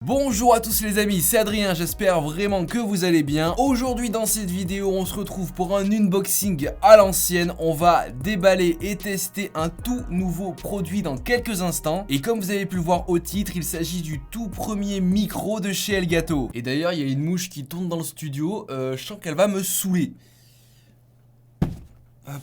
Bonjour à tous les amis, c'est Adrien, j'espère vraiment que vous allez bien. Aujourd'hui dans cette vidéo, on se retrouve pour un unboxing à l'ancienne. On va déballer et tester un tout nouveau produit dans quelques instants. Et comme vous avez pu le voir au titre, il s'agit du tout premier micro de chez Elgato. Et d'ailleurs, il y a une mouche qui tourne dans le studio, je sens qu'elle va me saouler. Hop.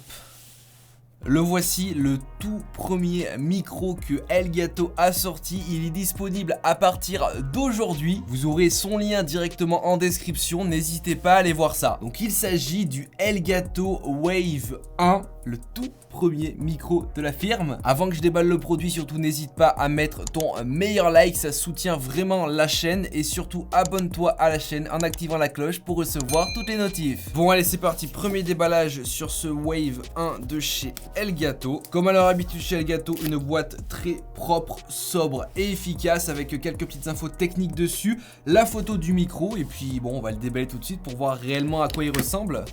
Le voici, le tout premier micro que Elgato a sorti. Il est disponible à partir d'aujourd'hui. Vous aurez son lien directement en description. N'hésitez pas à aller voir ça. Donc il s'agit du Elgato Wave 1, le tout premier micro de la firme. Avant que je déballe le produit, surtout n'hésite pas à mettre ton meilleur like, ça soutient vraiment la chaîne. Et surtout abonne-toi à la chaîne en activant la cloche pour recevoir toutes les notifs. Bon allez, c'est parti, premier déballage sur ce Wave 1 de chez Elgato. Comme à leur habitude chez Elgato, une boîte très propre, sobre et efficace avec quelques petites infos techniques dessus, la photo du micro et puis bon, on va le déballer tout de suite pour voir réellement à quoi il ressemble.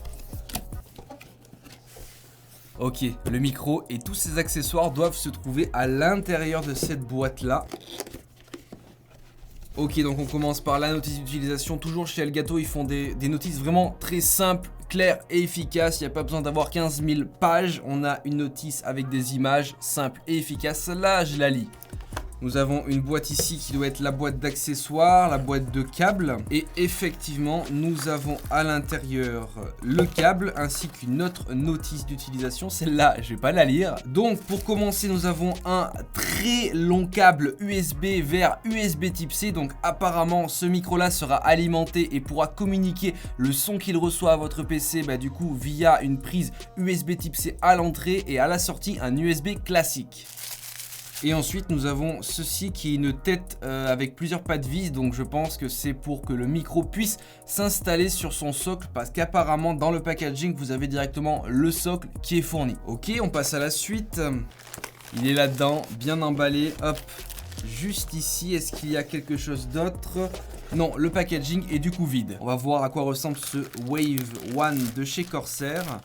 Ok, le micro et tous ses accessoires doivent se trouver à l'intérieur de cette boîte là. Ok, donc on commence par la notice d'utilisation. Toujours chez Elgato, ils font des notices vraiment très simples, claires et efficaces. Il n'y a pas besoin d'avoir 15 000 pages. On a une notice avec des images simples et efficaces. Là, je la lis. Nous avons une boîte ici qui doit être la boîte d'accessoires, la boîte de câbles. Et effectivement, nous avons à l'intérieur le câble ainsi qu'une autre notice d'utilisation. Celle-là, je vais pas la lire. Donc, pour commencer, nous avons un très long câble USB vers USB type C. Donc, apparemment, ce micro-là sera alimenté et pourra communiquer le son qu'il reçoit à votre PC, du coup, via une prise USB type C à l'entrée et à la sortie, un USB classique. Et ensuite nous avons ceci qui est une tête avec plusieurs pattes vis, donc je pense que c'est pour que le micro puisse s'installer sur son socle parce qu'apparemment dans le packaging vous avez directement le socle qui est fourni. Ok, on passe à la suite. Il est là-dedans, bien emballé, hop, juste ici. Est-ce qu'il y a quelque chose d'autre? Non, le packaging est du coup vide. On va voir à quoi ressemble ce Wave 1 de chez Corsair.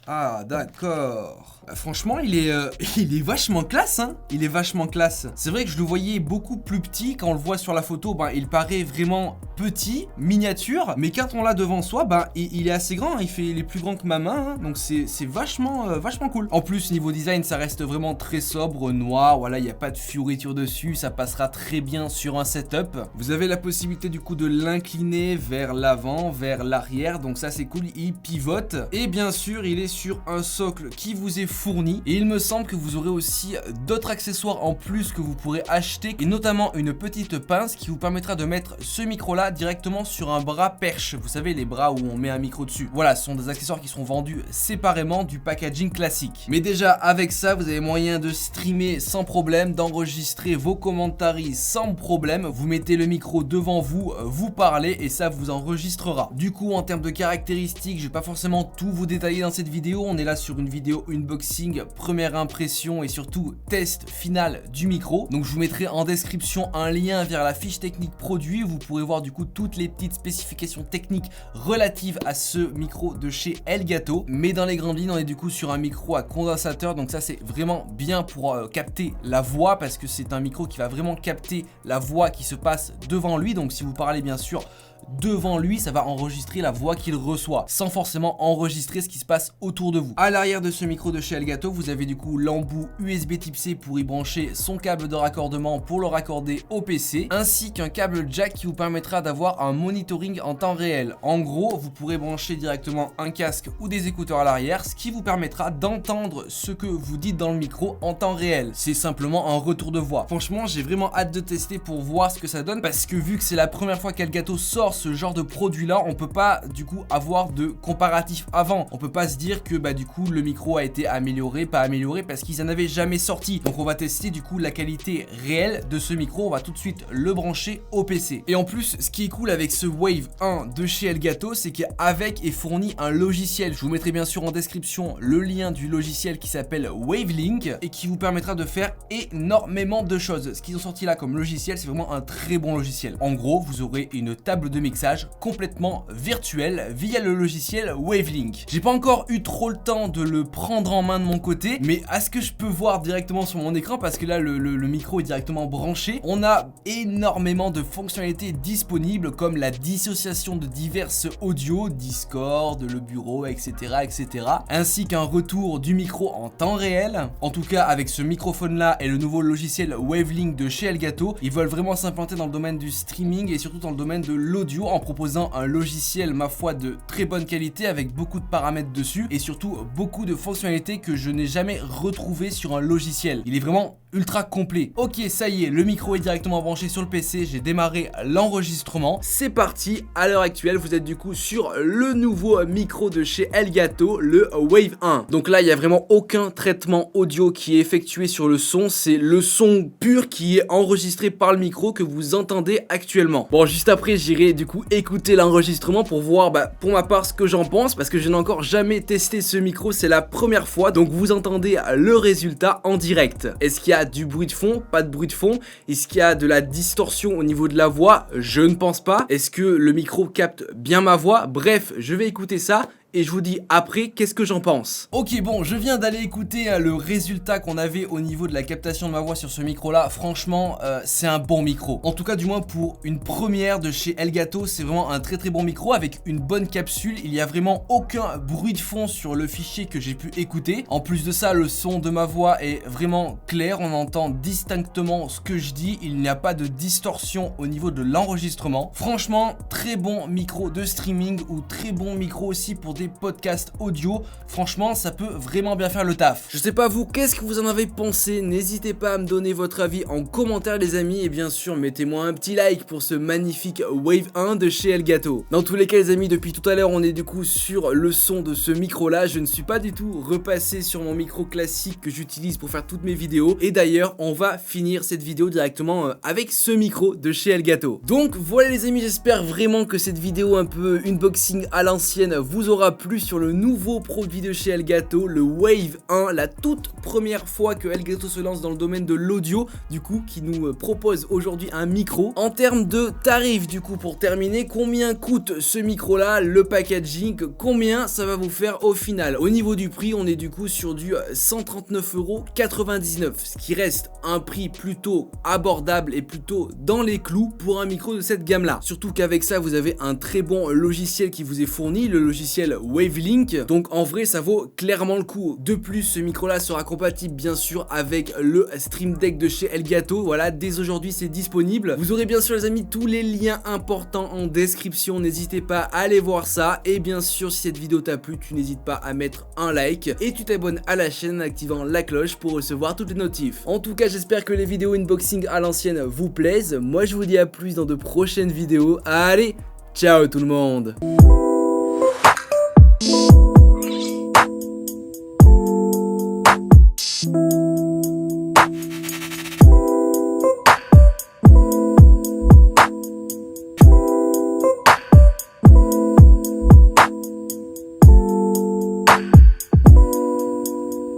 Ah d'accord. Franchement il est vachement classe hein. Il est vachement classe. C'est vrai que je le voyais beaucoup plus petit. Quand on le voit sur la photo, il paraît vraiment petit, miniature. Mais quand on l'a devant soi, il est assez grand, il est plus grand que ma main hein. Donc c'est vachement cool. En plus niveau design ça reste vraiment très sobre, noir. Voilà, il n'y a pas de fioriture dessus. Ça passera très bien sur un setup. Vous avez la possibilité du coup de l'incliner vers l'avant, vers l'arrière. Donc ça c'est cool, il pivote. Et bien sûr il est sur un socle qui vous est fourni et il me semble que vous aurez aussi d'autres accessoires en plus que vous pourrez acheter et notamment une petite pince qui vous permettra de mettre ce micro là directement sur un bras perche, vous savez les bras où on met un micro dessus. Voilà, ce sont des accessoires qui seront vendus séparément du packaging classique. Mais déjà avec ça vous avez moyen de streamer sans problème, d'enregistrer vos commentaires sans problème. Vous mettez le micro devant vous, vous parlez et ça vous enregistrera. Du coup en termes de caractéristiques, je vais pas forcément tout vous détailler dans cette vidéo. On est là sur une vidéo unboxing, première impression et surtout test final du micro. Donc je vous mettrai en description un lien vers la fiche technique produit. Vous pourrez voir du coup toutes les petites spécifications techniques relatives à ce micro de chez Elgato. Mais dans les grandes lignes, on est du coup sur un micro à condensateur. Donc ça c'est vraiment bien pour capter la voix parce que c'est un micro qui va vraiment capter la voix qui se passe devant lui. Donc si vous parlez bien sûr devant lui, ça va enregistrer la voix qu'il reçoit sans forcément enregistrer ce qui se passe autour de vous. À l'arrière de ce micro de chez Elgato, vous avez du coup l'embout USB type C pour y brancher son câble de raccordement pour le raccorder au PC, ainsi qu'un câble jack qui vous permettra d'avoir un monitoring en temps réel. En gros, vous pourrez brancher directement un casque ou des écouteurs à l'arrière, ce qui vous permettra d'entendre ce que vous dites dans le micro en temps réel. C'est simplement un retour de voix. Franchement, j'ai vraiment hâte de tester pour voir ce que ça donne parce que vu que c'est la première fois qu'Elgato sort ce genre de produit là, on peut pas du coup avoir de comparatif avant. On peut pas se dire que du coup le micro a été amélioré, pas amélioré parce qu'ils en avaient jamais sorti. Donc on va tester du coup la qualité réelle de ce micro. On va tout de suite le brancher au PC. Et en plus, ce qui est cool avec ce Wave 1 de chez Elgato, c'est qu'avec est fourni un logiciel. Je vous mettrai bien sûr en description le lien du logiciel qui s'appelle Wavelink et qui vous permettra de faire énormément de choses. Ce qu'ils ont sorti là comme logiciel, c'est vraiment un très bon logiciel. En gros, vous aurez une table de mixage complètement virtuel via le logiciel Wavelink. J'ai pas encore eu trop le temps de le prendre en main de mon côté, mais à ce que je peux voir directement sur mon écran, parce que là le micro est directement branché, on a énormément de fonctionnalités disponibles comme la dissociation de diverses audios, Discord, le bureau, etc., ainsi qu'un retour du micro en temps réel. En tout cas, avec ce microphone là et le nouveau logiciel Wavelink de chez Elgato, ils veulent vraiment s'implanter dans le domaine du streaming et surtout dans le domaine de l'audio en proposant un logiciel, ma foi, de très bonne qualité avec beaucoup de paramètres dessus et surtout beaucoup de fonctionnalités que je n'ai jamais retrouvées sur un logiciel. Il est vraiment ultra complet. Ok, ça y est, le micro est directement branché sur le PC, j'ai démarré l'enregistrement. C'est parti, à l'heure actuelle, vous êtes du coup sur le nouveau micro de chez Elgato, le Wave 1. Donc là, il n'y a vraiment aucun traitement audio qui est effectué sur le son, c'est le son pur qui est enregistré par le micro que vous entendez actuellement. Bon, juste après, j'irai du coup écouter l'enregistrement pour voir, pour ma part, ce que j'en pense, parce que je n'ai encore jamais testé ce micro, c'est la première fois, donc vous entendez le résultat en direct. Est-ce qu'il y a du bruit de fond? Pas de bruit de fond. Est-ce qu'il y a de la distorsion au niveau de la voix? Je ne pense pas. Est-ce que le micro capte bien ma voix? Bref, je vais écouter ça et je vous dis après qu'est-ce que j'en pense. Ok, bon, je viens d'aller écouter le résultat qu'on avait au niveau de la captation de ma voix sur ce micro là. Franchement, c'est un bon micro. En tout cas, du moins pour une première de chez Elgato, c'est vraiment un très bon micro avec une bonne capsule. Il n'y a vraiment aucun bruit de fond sur le fichier que j'ai pu écouter. En plus de ça, le son de ma voix est vraiment clair. On entend distinctement ce que je dis. Il n'y a pas de distorsion au niveau de l'enregistrement. Franchement, très bon micro de streaming ou très bon micro aussi pour des podcasts audio. Franchement, ça peut vraiment bien faire le taf. Je sais pas vous, qu'est-ce que vous en avez pensé? N'hésitez pas à me donner votre avis en commentaire les amis, et bien sûr mettez-moi un petit like pour ce magnifique Wave 1 de chez Elgato. Dans tous les cas les amis, depuis tout à l'heure on est du coup sur le son de ce micro là. Je ne suis pas du tout repassé sur mon micro classique que j'utilise pour faire toutes mes vidéos, et d'ailleurs on va finir cette vidéo directement avec ce micro de chez Elgato. Donc voilà les amis, j'espère vraiment que cette vidéo un peu unboxing à l'ancienne vous aura plu sur le nouveau produit de chez Elgato, le Wave 1, la toute première fois que Elgato se lance dans le domaine de l'audio, du coup qui nous propose aujourd'hui un micro. En termes de tarifs du coup, pour terminer, combien coûte ce micro là, le packaging, combien ça va vous faire au final? Au niveau du prix, on est du coup sur du 139,99 €, ce qui reste un prix plutôt abordable et plutôt dans les clous pour un micro de cette gamme là. Surtout qu'avec ça vous avez un très bon logiciel qui vous est fourni, le logiciel Wavelink, donc en vrai ça vaut clairement le coup. De plus, ce micro là sera compatible bien sûr avec le Stream Deck de chez Elgato. Voilà, dès aujourd'hui c'est disponible. Vous aurez bien sûr les amis tous les liens importants en description, n'hésitez pas à aller voir ça. Et bien sûr si cette vidéo t'a plu, tu n'hésites pas à mettre un like et tu t'abonnes à la chaîne en activant la cloche pour recevoir toutes les notifs. En tout cas j'espère que les vidéos unboxing à l'ancienne vous plaisent. Moi je vous dis à plus dans de prochaines vidéos. Allez, ciao tout le monde.